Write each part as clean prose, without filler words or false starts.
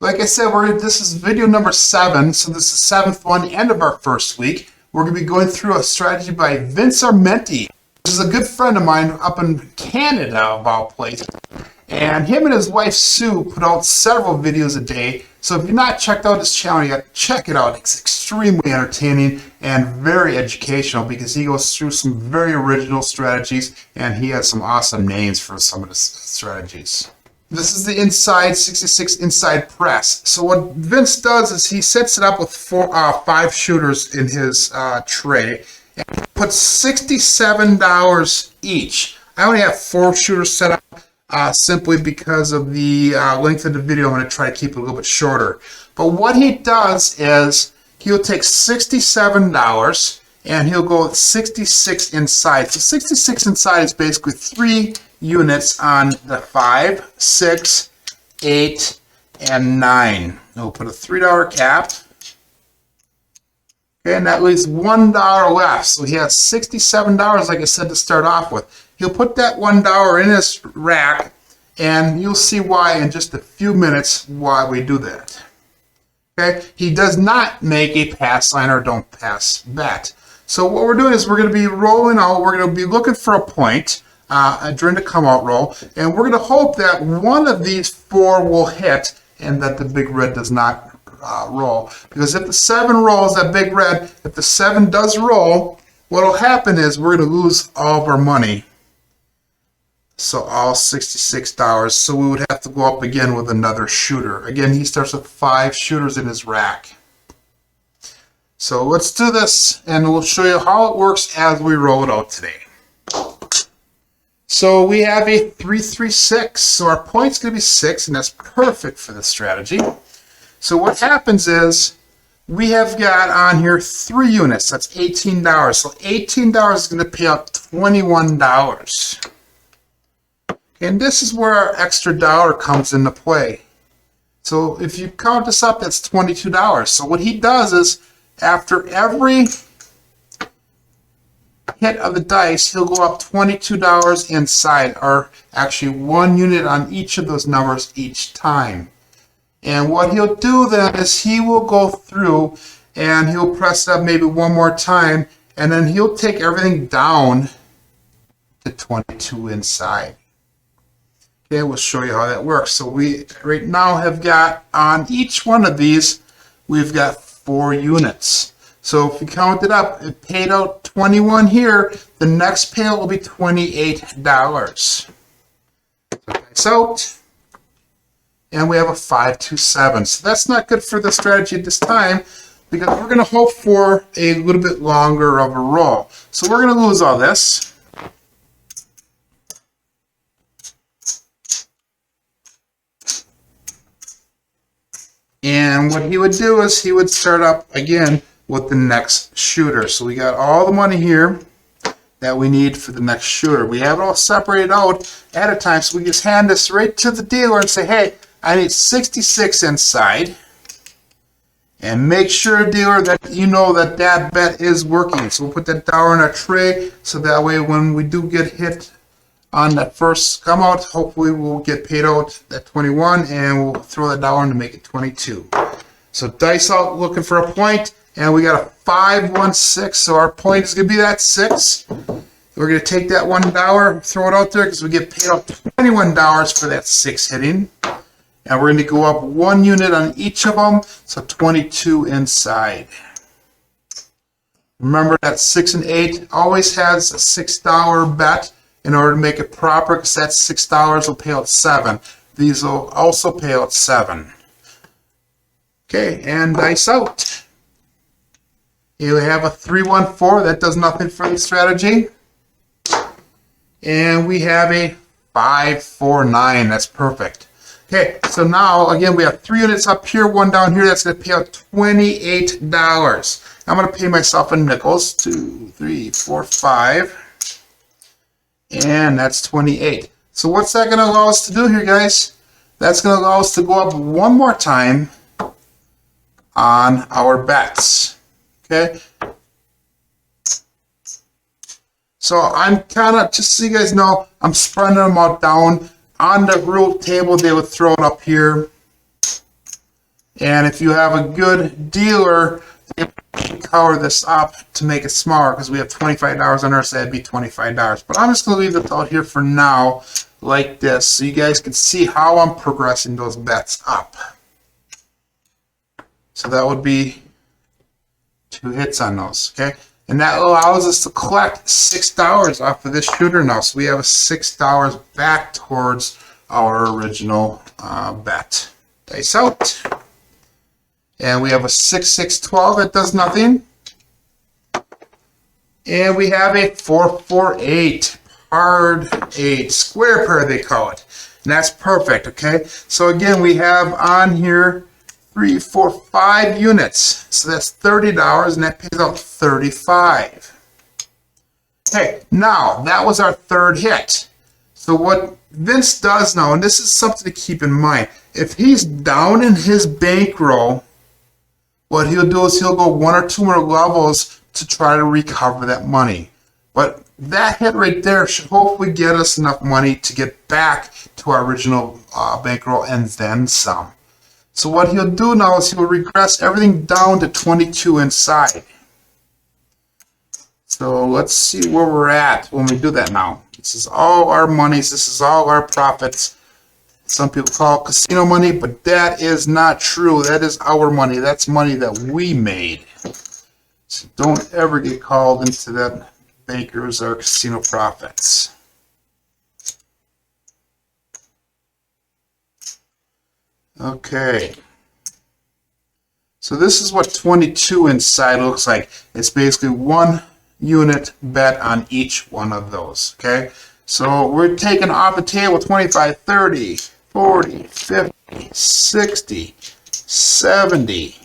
Like I said, this is video number 7, so this is the 7th one, end of our first week. We're going to be going through a strategy by Vince Armenti. This is a good friend of mine up in Canada, of all places. And him and his wife Sue put out several videos a day. So if you've not checked out his channel yet, check it out. It's extremely entertaining and very educational because he goes through some very original strategies and he has some awesome names for some of the strategies. This is the inside 66 inside press. So what Vince does is he sets it up with 5 shooters in his tray and puts $67 each. I only have 4 shooters set up. Simply because of the length of the video. I'm going to try to keep it a little bit shorter. But what he does is he'll take $67 and he'll go with 66 inside. So 66 inside is basically 3 units on the 5, 6, 8, and 9. We'll put a $3 cap. Okay, and that leaves $1 left. So he has $67, like I said, to start off with. He'll put that $1 in his rack, and you'll see why in just a few minutes why we do that. Okay, he does not make a pass line or don't pass bet. So what we're doing is we're going to be rolling out. We're going to be looking for a point during the come out roll, and we're going to hope that one of these 4 will hit and that the big red does not roll. Because if the 7 rolls, that big red, if the 7 does roll, what will happen is we're going to lose all of our money. So all $66. So we would have to go up again with another shooter. Again, he starts with 5 shooters in his rack. So let's do this and we'll show you how it works as we roll it out today. So we have a 3-3-6. So our point's going to be 6, and that's perfect for this strategy. So what happens is we have got on here 3 units. That's $18. So $18 is going to pay out $21. And this is where our extra dollar comes into play. So if you count this up, that's $22. So what he does is after every hit of the dice, he'll go up $22 inside, or actually 1 unit on each of those numbers each time. And what he'll do then is he will go through and he'll press it up maybe 1 more time, and then he'll take everything down to 22 inside. Okay, we'll show you how that works. So we right now have got on each one of these, we've got 4 units. So if we count it up, it paid out 21 here. The next payout will be $28. So out, and we have a 5-2-7. So that's not good for the strategy at this time because we're going to hope for a little bit longer of a roll. So we're going to lose all this. And what he would do is he would start up again with the next shooter. So we got all the money here that we need for the next shooter. We have it all separated out at a time, so we just hand this right to the dealer and say, hey, I need 66 inside. And make sure, dealer, that you know that that bet is working. So we'll put that dollar in our tray so that way when we do get hit on that first come out, hopefully we'll get paid out that 21 and we'll throw that dollar in to make it 22. So dice out looking for a point, and we got a 5-1-6, so our point is going to be that 6. We're going to take that $1, throw it out there because we get paid out $21 for that 6 hitting. And we're going to go up 1 unit on each of them, so 22 inside. Remember that 6 and 8 always has a $6 bet in order to make it proper, because that $6 will pay out 7. These will also pay out 7. Okay, and dice out. You have a 3-1-4. That does nothing for the strategy. And we have a 5-4-9. That's perfect. Okay, so now, again, we have 3 units up here, 1 down here. That's going to pay out $28. I'm going to pay myself in nickels. 2, 3, 4, 5. And that's 28. So what's that going to allow us to do here, guys? That's going to allow us to go up 1 more time on our bets. Okay? So I'm kind of, just so you guys know, I'm spreading them out down. On the rule table, they would throw it up here. And if you have a good dealer, they can cover this up to make it smaller, because we have $25 on our side, it'd be $25. But I'm just going to leave this out here for now like this, so you guys can see how I'm progressing those bets up. So that would be 2 hits on those, okay? And that allows us to collect $6 off of this shooter now. So we have $6 back towards our original bet. Dice out. And we have a 6-6-12 that does nothing. And we have a 4-4-8, hard 8, square pair they call it. And that's perfect, okay? So again, we have on here 3, 4, 5 units. So that's $30, and that pays out $35. Okay, now that was our third hit. So what Vince does now, and this is something to keep in mind, if he's down in his bankroll, what he'll do is he'll go 1 or 2 more levels to try to recover that money. But that hit right there should hopefully get us enough money to get back to our original bankroll and then some. So what he'll do now is he'll regress everything down to 22 inside. So let's see where we're at when we do that now. This is all our monies. This is all our profits. Some people call it casino money, but that is not true. That is our money. That's money that we made. So don't ever get called into that bankers or casino profits. Okay. So this is what 22 inside looks like. It's basically 1 unit bet on each one of those. Okay. So we're taking off the table 25, 30, 40, 50, 60, 70,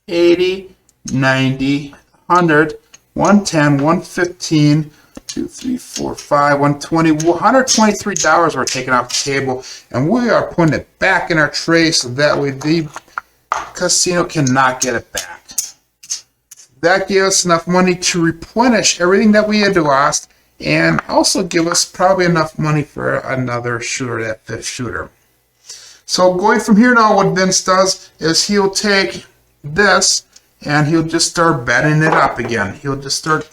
80, 90, 100, 110, 115, 2, 3, 4, 5, 120, $123 we're taking off the table, and we are putting it back in our tray so that way the casino cannot get it back. That gives us enough money to replenish everything that we had lost, and also give us probably enough money for another shooter, that 5th shooter. So going from here now, what Vince does is he'll take this and he'll just start betting it up again. He'll just start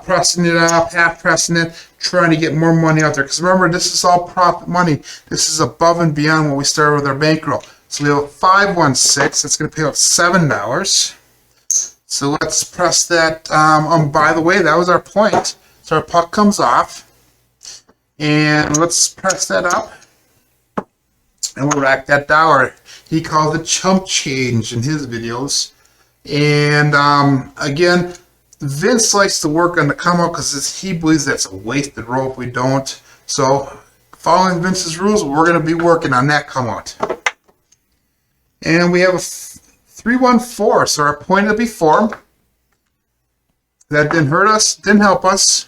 pressing it up, half pressing it, trying to get more money out there. Because remember, this is all profit money. This is above and beyond what we started with our bankroll. So we have a 516. That's going to pay out $7. So let's press that. By the way, that was our point. So our puck comes off, and let's press that up, and we'll rack that dollar. He calls it chump change in his videos. And again, Vince likes to work on the come out because he believes that's a wasted roll if we don't. So following Vince's rules, we're going to be working on that come out. And we have a 3-1-4, so our point will be 4. That didn't hurt us, didn't help us.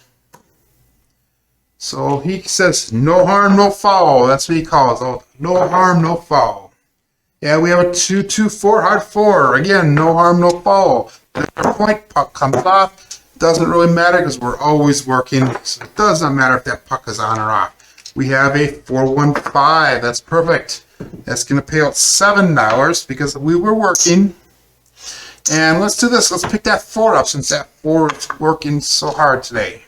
So he says, no harm, no foul. That's what he calls it. No harm, no foul. Yeah, we have a 2-2-4, hard 4. Again, no harm, no foul. Our point, puck comes off. Doesn't really matter because we're always working. So it does not matter if that puck is on or off. We have a 4-1-5. That's perfect. That's going to pay out $7 because we were working. And let's do this. Let's pick that 4 up since that 4 is working so hard today.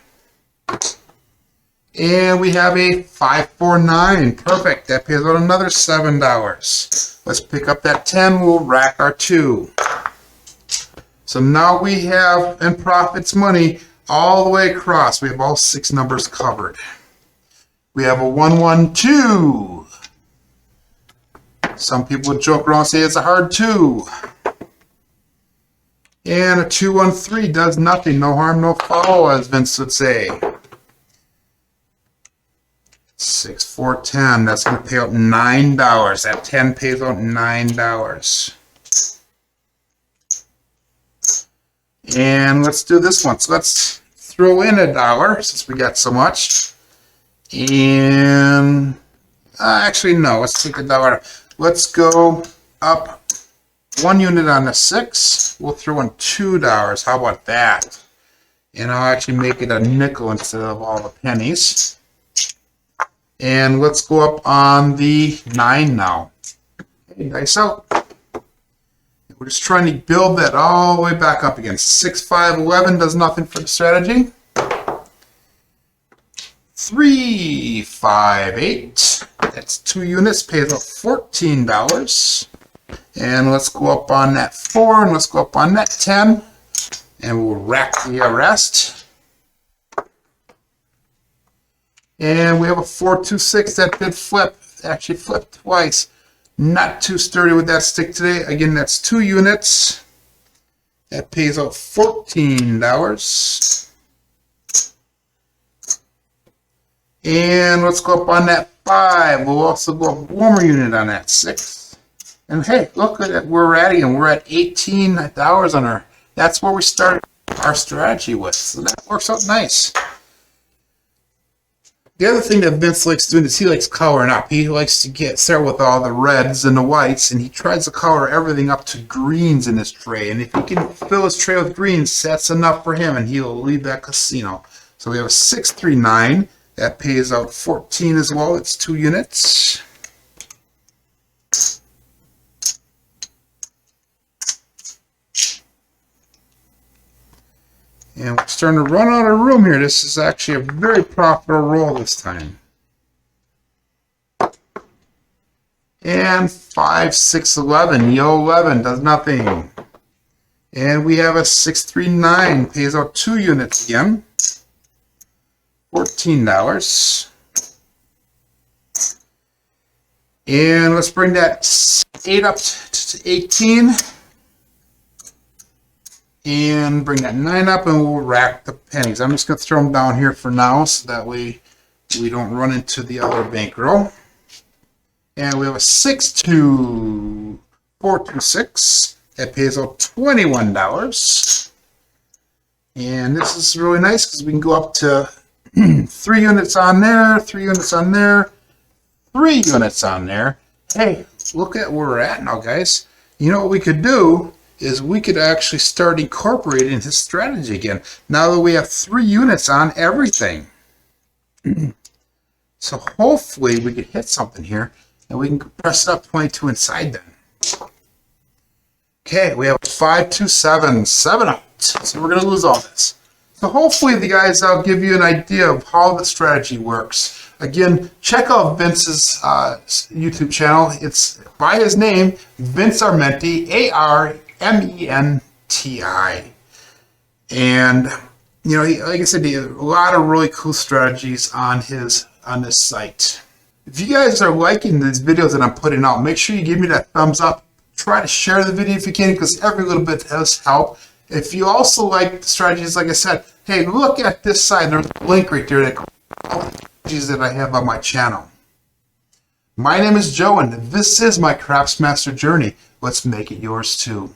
And we have a 5-4-9. Perfect. That pays out another $7. Let's pick up that 10. We'll rack our 2. So now we have in profits money all the way across. We have all 6 numbers covered. We have a 1-1-2. Some people would joke around and say it's a hard 2. And a 2-1-3 does nothing. No harm, no foul, as Vince would say. 6-4-10. That's going to pay out $9. That 10 pays out $9. And let's do this one. So let's throw in $1 since we got so much. And actually, no. Let's take $1. Let's go up 1 unit on the 6. We'll throw in $2. How about that? And I'll actually make it a nickel instead of all the pennies. And let's go up on the 9 now. Okay, dice out. We're just trying to build that all the way back up again. 6, 5, 11 does nothing for the strategy. 3, 5, 8. That's 2 units, pays out $14. And let's go up on that 4, and let's go up on that 10. And we'll rack the rest. And we have a 4, 2, 6 that did flip. Actually flipped twice. Not too sturdy with that stick today. Again, that's 2 units. That pays out $14. And let's go up on that 5. We'll also go up one more unit on that 6. And hey, look at where we're at again. We're at $18 on our. That's where we started our strategy with. So that works out nice. The other thing that Vince likes doing is he likes coloring up. He likes to start with all the reds and the whites, and he tries to color everything up to greens in his tray. And if he can fill his tray with greens, that's enough for him, and he'll leave that casino. So we have a 6, 3, 9. That pays out 14 as well. It's 2 units. And we're starting to run out of room here. This is actually a very profitable roll this time. And 5, 6, 11. Yellow 11 does nothing. And we have a 6, 3, 9. Pays out 2 units again. $14. And let's bring that 8 up to 18. And bring that 9 up, and we'll rack the pennies. I'm just going to throw them down here for now, so that way we don't run into the other bankroll. And we have a 6, 2, 4, 2, 6. That pays out $21. And this is really nice because we can go up to 3 units on there, 3 units on there, 3 units on there. Hey, look at where we're at now, guys. You know what we could do is we could actually start incorporating his strategy again. Now that we have 3 units on everything. So hopefully we can hit something here, and we can press it up 22 inside then. Okay, we have 5, 2, 7, 7 out. So we're going to lose all this. So hopefully the guys, I'll give you an idea of how the strategy works. Again, check out Vince's YouTube channel. It's by his name, Vince Armenti, ARMENTI. And you know, like I said, he has a lot of really cool strategies on this site. If you guys are liking these videos that I'm putting out, make sure you give me that thumbs up. Try to share the video if you can, because every little bit does help. If you also like the strategies, like I said, hey, look at this side. There's a link right there that all the strategies that I have on my channel. My name is Joe, and this is my Craftsmaster journey. Let's make it yours too.